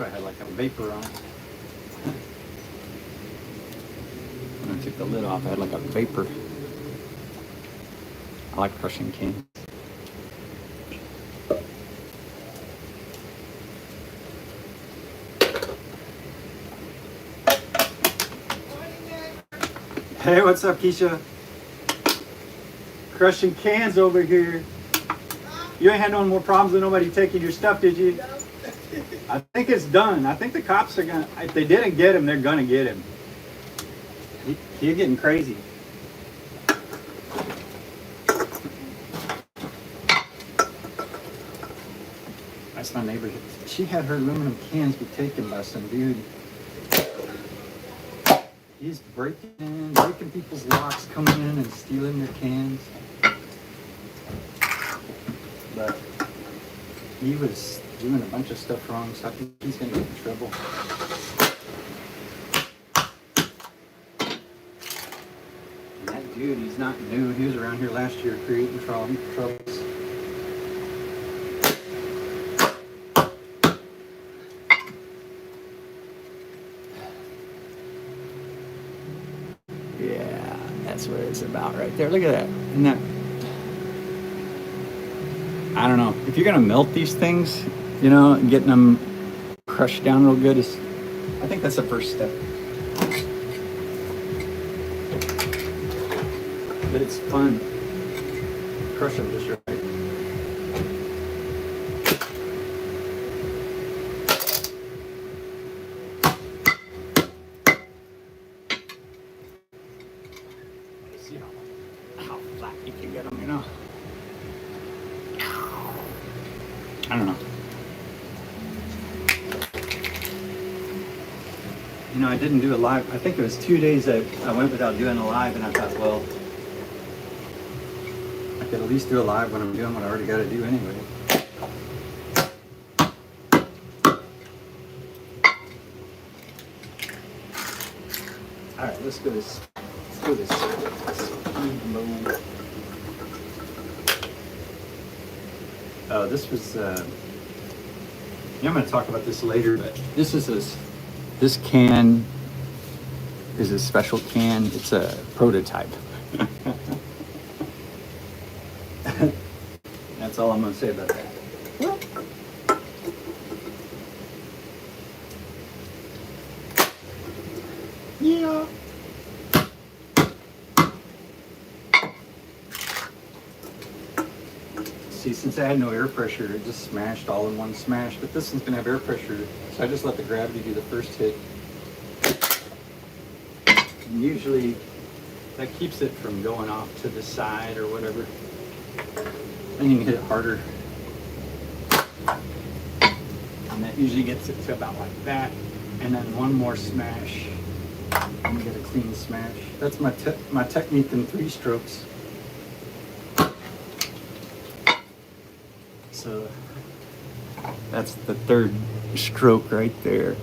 too. I had like a vapor on it. When I took the lid off, I had like a vapor. I like crushing cans. Hey, what's up, Keisha? Crushing cans over here. You ain't had no more problems with nobody taking your stuff, did you? No. I think it's done. I think the cops are gonna, if they didn't get him, they're gonna get him. He's getting crazy. That's my neighbor. She had her aluminum cans be taken by some dude. He's breaking people's locks, coming in and stealing their cans. But he was doing a bunch of stuff wrong, so I think he's gonna get in trouble. And that dude, he's not new. He was around here last year creating troubles. Yeah, that's what it's about right there. Look at that. Isn't that? I don't know. If you're gonna melt these things, you know, and getting them crushed down real good is, I think that's the first step. But it's fun. Crush them just right. See how flat you can get them, you know. I don't know. You know, I didn't do a live. I think it was 2 days that I went without doing a live, and I thought, well, I could at least do a live when I'm doing what I already got to do anyway. All right, let's go this. Let's go this speed mode. This was. Yeah, I'm going to talk about this later, but this can is a special can. It's a prototype. That's all I'm going to say about that. Yeah. See, since I had no air pressure, it just smashed all in one smash. But this one's going to have air pressure, so I just let the gravity do the first hit. And usually, that keeps it from going off to the side or whatever. Then you can hit it harder. And that usually gets it to about like that. And then one more smash. And you get a clean smash. That's my technique in 3 strokes. So that's the 3rd stroke right there.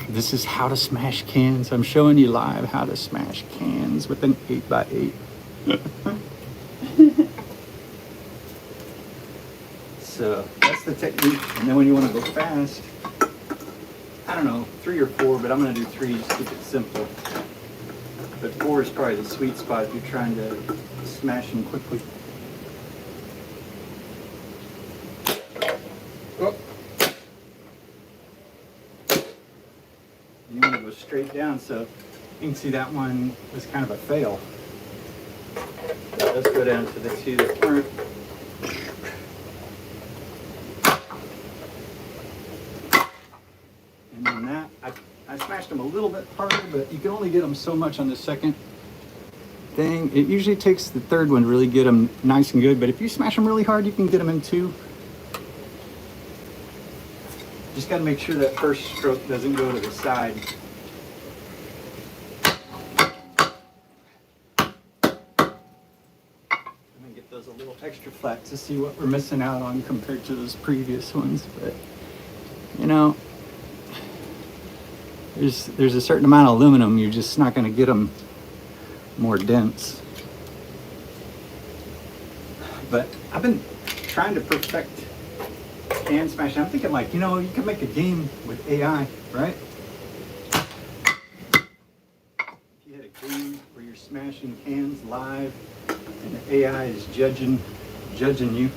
This is how to smash cans. I'm showing you live how to smash cans with an 8x8. So that's the technique. And then when you want to go fast, I don't know, 3 or 4, but I'm going to do 3 just to keep it simple. But 4 is probably the sweet spot if you're trying to smash them quickly. Oh. You want to go straight down, so you can see that one was kind of a fail. Let's go down to the 2 that weren't. And then that, I smashed them a little bit harder, but you can only get them so much on the second thing. It usually takes the 3rd one to really get them nice and good, but if you smash them really hard, you can get them in 2. Just got to make sure that first stroke doesn't go to the side. I'm going to get those a little extra flat to see what we're missing out on compared to those previous ones. But, you know, there's a certain amount of aluminum, you're just not going to get them more dense. But I've been trying to perfect can smashing. I'm thinking like, you know, you can make a game with AI, right? If you had a game where you're smashing cans live and the AI is judging you.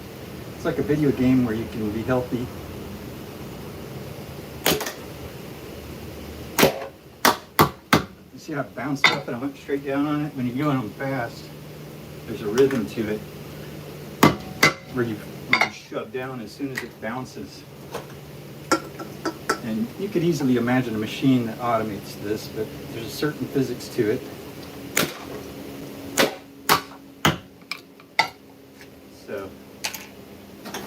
It's like a video game where you can be healthy. You see how it bounced up and I went straight down on it? When you're going on fast, there's a rhythm to it where you shove down as soon as it bounces. And you could easily imagine a machine that automates this, but there's a certain physics to it. So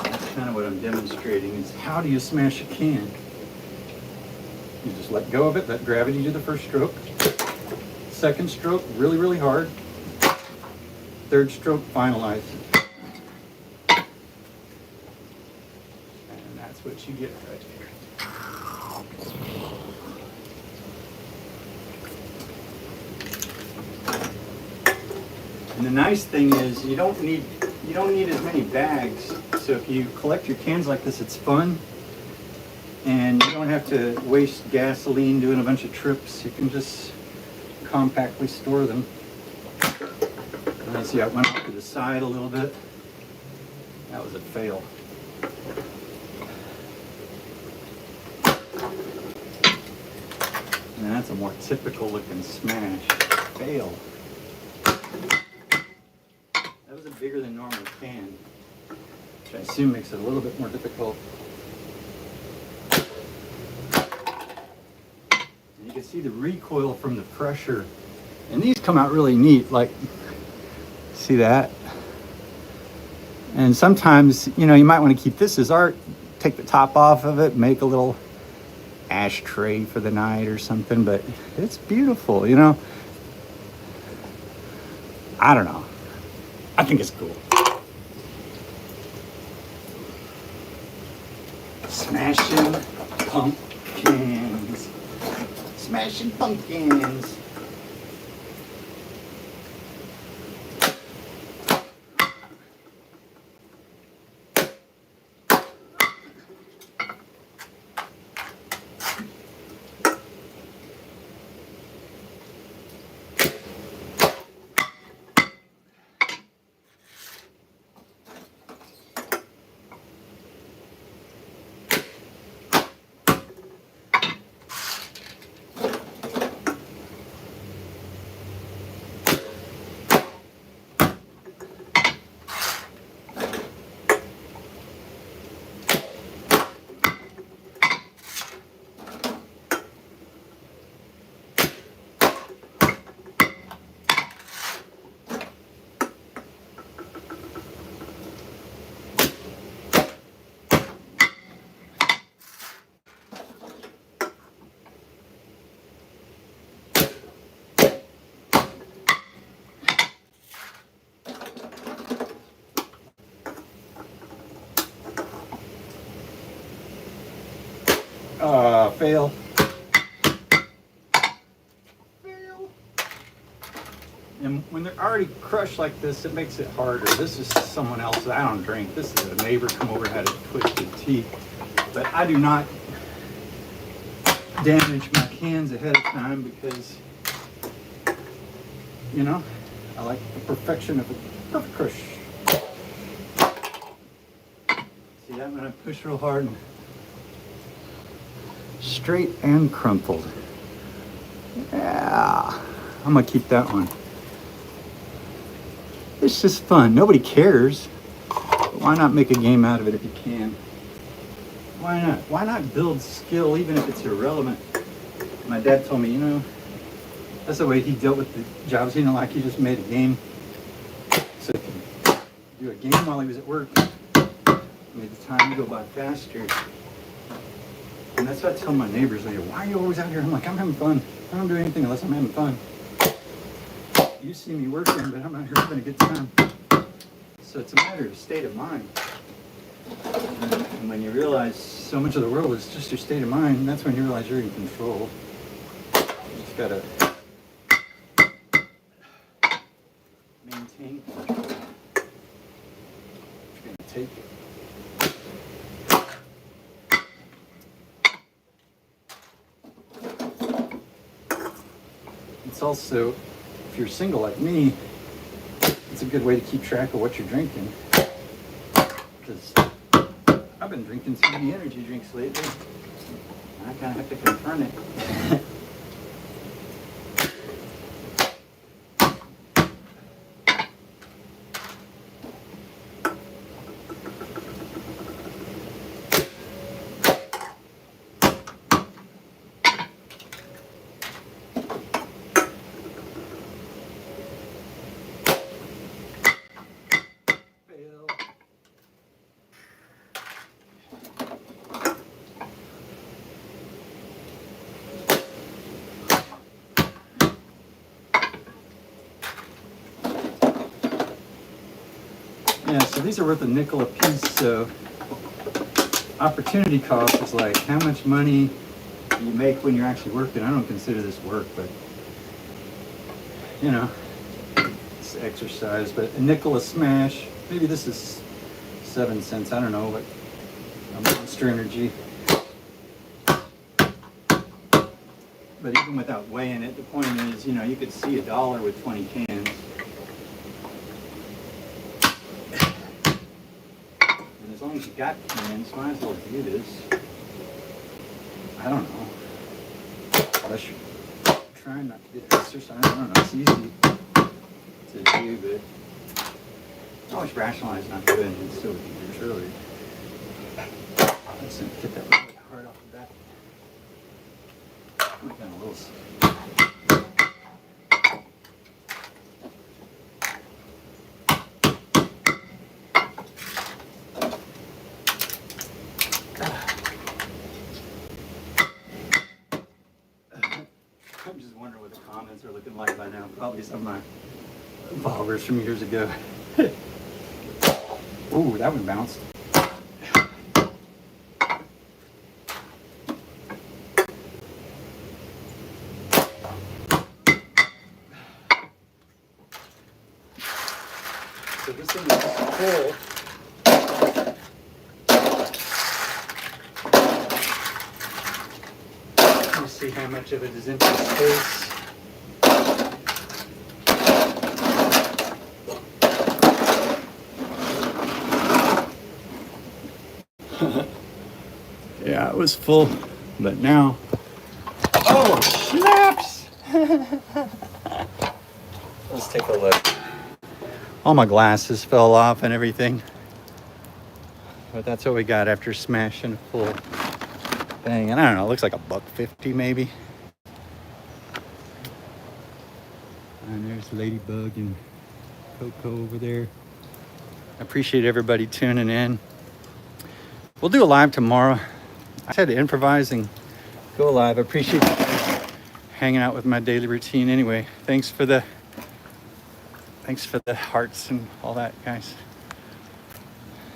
that's kind of what I'm demonstrating, is how do you smash a can? You just let go of it, let gravity do the first stroke. Second stroke, really, really hard. Third stroke, finalize. And that's what you get right there. And the nice thing is you don't need as many bags. So if you collect your cans like this, it's fun. And you don't have to waste gasoline doing a bunch of trips. You can just compactly store them. And see, I went off to the side a little bit. That was a fail. And that's a more typical looking smash. Fail. That was a bigger than normal can, which I assume makes it a little bit more difficult. And you can see the recoil from the pressure. And these come out really neat, like, see that? And sometimes, you know, you might want to keep this as art, take the top off of it, make a little ashtray for the night or something, but it's beautiful, you know? I don't know. I think it's cool. Smashing pumpkins. Smashing pumpkins. Fail. Fail. And when they're already crushed like this, it makes it harder. This is someone else. I don't drink. This is a neighbor come over, had a twisted teeth. But I do not damage my cans ahead of time because, you know, I like the perfection of a perfect crush. See that when I push real hard? And straight and crumpled. Yeah, I'm gonna keep that one. It's just fun. Nobody cares. Why not make a game out of it if you can? Why not? Why not build skill even if it's irrelevant? My dad told me, you know, that's the way he dealt with the jobs. You know, like he just made a game so he could do a game while he was at work. Made the time go by faster. And that's what I tell my neighbors later. Why are you always out here? I'm like, I'm having fun. I don't do anything unless I'm having fun. You see me working, but I'm out here having a good time. So it's a matter of state of mind. And when you realize so much of the world is just your state of mind, that's when you realize you're in control. You just gotta maintain control. You're gonna take it. it's also, if you're single like me, it's a good way to keep track of what you're drinking. Because I've been drinking too many energy drinks lately. I kind of have to confront it. Yeah, so these are worth a nickel a piece, so opportunity cost is like how much money you make when you're actually working. I don't consider this work, but you know, it's exercise. But a nickel a smash, maybe this is 7 cents, I don't know, but Monster Energy. But even without weighing it, the point is, you know, you could see $1 with 20 cans. As long as you got cans, might as well do this. I don't know. Unless you're trying not to get exercise. I don't know. It's easy to do, but I always rationalize not doing it. It's still years earlier. Let's get that really hard off the bat. I'm kind of a little. I'm just wondering what the comments are looking like by now. Probably some of my followers from years ago. Ooh, that one bounced. So this thing is full. See how much of it is empty space. Yeah, it was full, but now, oh, snaps! Let's take a look. All my glasses fell off and everything, but that's what we got after smashing a full thing. And I don't know, it looks like $1.50 maybe. And there's Ladybug and Coco over there. I appreciate everybody tuning in. We'll do a live tomorrow. I had to improvise and go live. I appreciate you guys hanging out with my daily routine anyway. Thanks for the hearts and all that, guys.